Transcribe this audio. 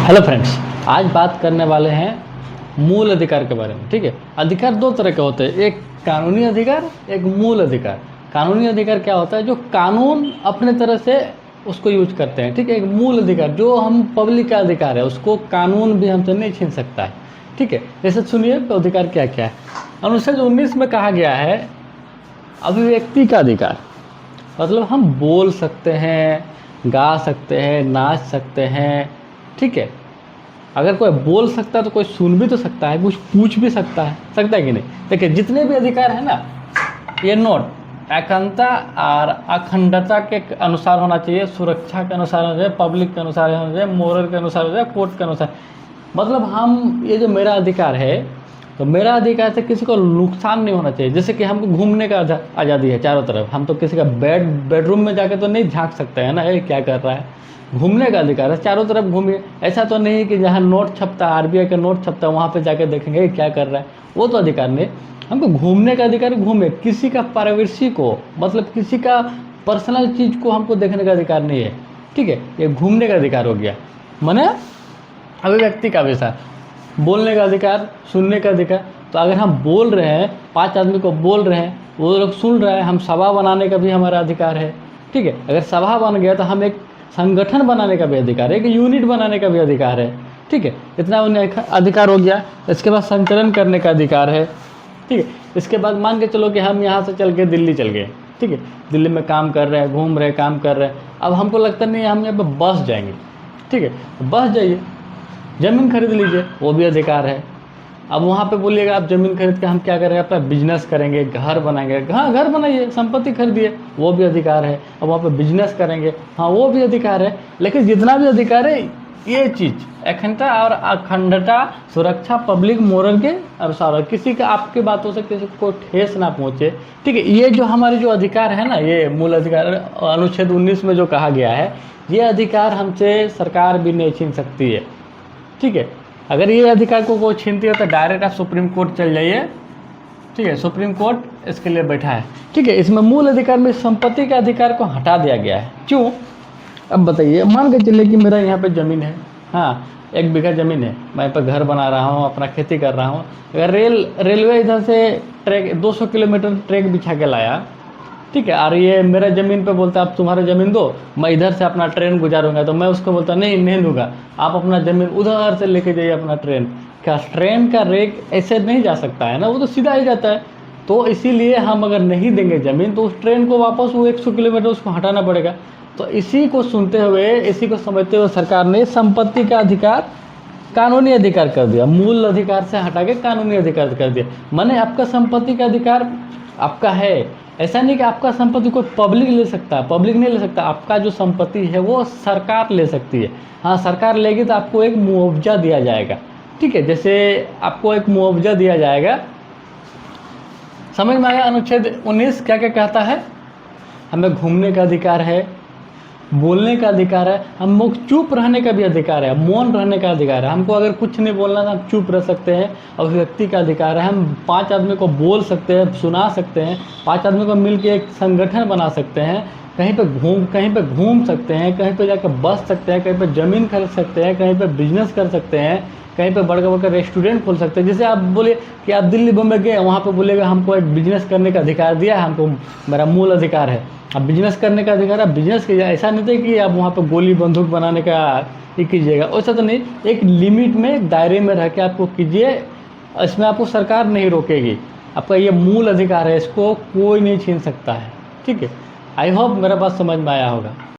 Hello friends, आज बात करने वाले हैं मूल अधिकार के बारे में। ठीक है, अधिकार दो तरह के होते हैं, एक कानूनी अधिकार, एक मूल अधिकार। कानूनी अधिकार क्या होता है? जो कानून अपने तरह से उसको यूज करते हैं। ठीक है, एक मूल अधिकार जो हम पब्लिक का अधिकार है, उसको कानून भी हमसे नहीं छीन सकता है। ठीक है, जैसे सुनिए अधिकार क्या क्या है। अनुच्छेद 19 में कहा गया है अभिव्यक्ति का अधिकार, मतलब हम बोल सकते हैं, गा सकते हैं, नाच सकते हैं। ठीक है, अगर कोई बोल सकता है तो कोई सुन भी तो सकता है, कुछ पूछ भी सकता है कि नहीं? देखिए, जितने भी अधिकार है ना, ये नोट एकांता और अखंडता के अनुसार होना चाहिए, सुरक्षा के अनुसार होना चाहिए, पब्लिक के अनुसार होना चाहिए, मोरल के अनुसार होना चाहिए, कोर्ट के अनुसार। मतलब हम ये जो मेरा अधिकार है, तो मेरा अधिकार से किसी को नुकसान नहीं होना चाहिए। जैसे कि हमको घूमने का आज़ादी है चारों तरफ, हम तो किसी का बेडरूम में जाके तो नहीं झांक सकते हैं ना, ये क्या कर रहा है। घूमने का अधिकार है, चारों तरफ घूमिए। ऐसा तो नहीं कि जहाँ नोट छपता है, आरबीआई का नोट छपता है, वहाँ पे जाके देखेंगे ये क्या कर रहा है, वो तो अधिकार नहीं। हमको घूमने का अधिकार, घूमे। किसी का प्राइवेसी को, मतलब किसी का पर्सनल चीज़ को हमको देखने का अधिकार नहीं है। ठीक है, ये घूमने का अधिकार हो गया। माने अभिव्यक्ति का विषय, बोलने का अधिकार, सुनने का अधिकार। तो अगर हम बोल रहे हैं, 5 आदमी को बोल रहे हैं, वो लोग सुन रहे हैं, हम सभा बनाने का भी हमारा अधिकार है। ठीक है, अगर सभा बन गया तो हम एक संगठन बनाने का भी अधिकार है, एक यूनिट बनाने का भी अधिकार है। ठीक है, इतना उन्हें अधिकार हो गया। इसके बाद संचलन करने का अधिकार है। ठीक है, इसके बाद मान के चलो कि हम यहाँ से चल के दिल्ली चल गए। ठीक है, दिल्ली में काम कर रहे हैं, घूम रहे हैं, काम कर रहे हैं। अब हमको लगता नहीं है हम यहाँ पर बस जाएंगे। ठीक है, बस जाइए, ज़मीन खरीद लीजिए, वो भी अधिकार है। अब वहाँ पे बोलिएगा आप ज़मीन खरीद के हम क्या करेंगे, अपना बिजनेस करेंगे, घर बनाएंगे। हाँ, घर बनाइए, संपत्ति खरीदिए, वो भी अधिकार है। अब वहाँ पे बिजनेस करेंगे, हाँ वो भी अधिकार है। लेकिन जितना भी अधिकार है, ये चीज़ अखंडता और अखंडता, सुरक्षा, पब्लिक मोरल के अनुसार, किसी का आपकी बातों से किसी को ठेस ना पहुँचे। ठीक है, ये जो हमारे जो अधिकार है ना, ये मूल अधिकार अनुच्छेद 19 में जो कहा गया है, ये अधिकार हमसे सरकार भी नहीं छीन सकती है। ठीक है, अगर ये अधिकार को कोई छीनती है तो डायरेक्ट आप सुप्रीम कोर्ट चल जाइए। ठीक है, सुप्रीम कोर्ट इसके लिए बैठा है। ठीक है, इसमें मूल अधिकार में संपत्ति के अधिकार को हटा दिया गया है। क्यों? अब बताइए, मान के चलिए कि मेरा यहाँ पे ज़मीन है, हाँ 1 बीघा ज़मीन है, मैं यहाँ पर घर बना रहा हूँ, अपना खेती कर रहा हूँ। अगर रेलवे इधर से ट्रैक 200 किलोमीटर ट्रैक बिछा के लाया, ठीक है, और ये मेरा ज़मीन पे बोलता है आप तुम्हारा ज़मीन दो, मैं इधर से अपना ट्रेन गुजारूंगा, तो मैं उसको बोलता नहीं दूंगा, आप अपना ज़मीन उधर से लेके जाइए अपना ट्रेन। क्या ट्रेन का रेक ऐसे नहीं जा सकता है ना, वो तो सीधा ही जाता है। तो इसीलिए हम अगर नहीं देंगे ज़मीन, तो उस ट्रेन को वापस वो 100 किलोमीटर उसको हटाना पड़ेगा। तो इसी को सुनते हुए, इसी को समझते हुए सरकार ने संपत्ति का अधिकार कानूनी अधिकार कर दिया, मूल अधिकार से हटा के कानूनी अधिकार कर दिया। माने आपका संपत्ति का अधिकार आपका है। ऐसा नहीं कि आपका संपत्ति कोई पब्लिक ले सकता है, पब्लिक नहीं ले सकता। आपका जो संपत्ति है वो सरकार ले सकती है। हाँ, सरकार लेगी तो आपको एक मुआवजा दिया जाएगा। ठीक है, जैसे आपको एक मुआवजा दिया जाएगा। समझ में आया? अनुच्छेद 19 क्या क्या कहता है? हमें घूमने का अधिकार है, बोलने का अधिकार है, हम लोग चुप रहने का भी अधिकार है, मौन रहने का अधिकार है। हमको अगर कुछ नहीं बोलना तो हम चुप रह सकते हैं। अभिव्यक्ति का अधिकार है, हम 5 आदमी को बोल सकते हैं, सुना सकते हैं, 5 आदमी को मिल के एक संगठन बना सकते हैं, कहीं पे घूम सकते हैं, कहीं पे जाकर बस सकते हैं, कहीं पे ज़मीन खरीद सकते हैं, कहीं पे बिजनेस कर सकते हैं, कहीं पे बड़का रेस्टोरेंट खोल सकते हैं। जैसे आप बोले कि आप दिल्ली बम्बई गए, वहाँ पे बोलेगा हमको एक बिजनेस करने का अधिकार दिया है, हमको मेरा मूल अधिकार है, अब बिजनेस करने का अधिकार, आप बिजनेस कीजिए। ऐसा नहीं था कि आप वहाँ पे गोली बंदूक बनाने का ही कीजिएगा, वैसा तो नहीं। एक लिमिट में, एक दायरे में रह के आपको कीजिए, इसमें आपको सरकार नहीं रोकेगी। आपका ये मूल अधिकार है, इसको कोई नहीं छीन सकता है। ठीक है, आई होप मेरा बात समझ में आया होगा।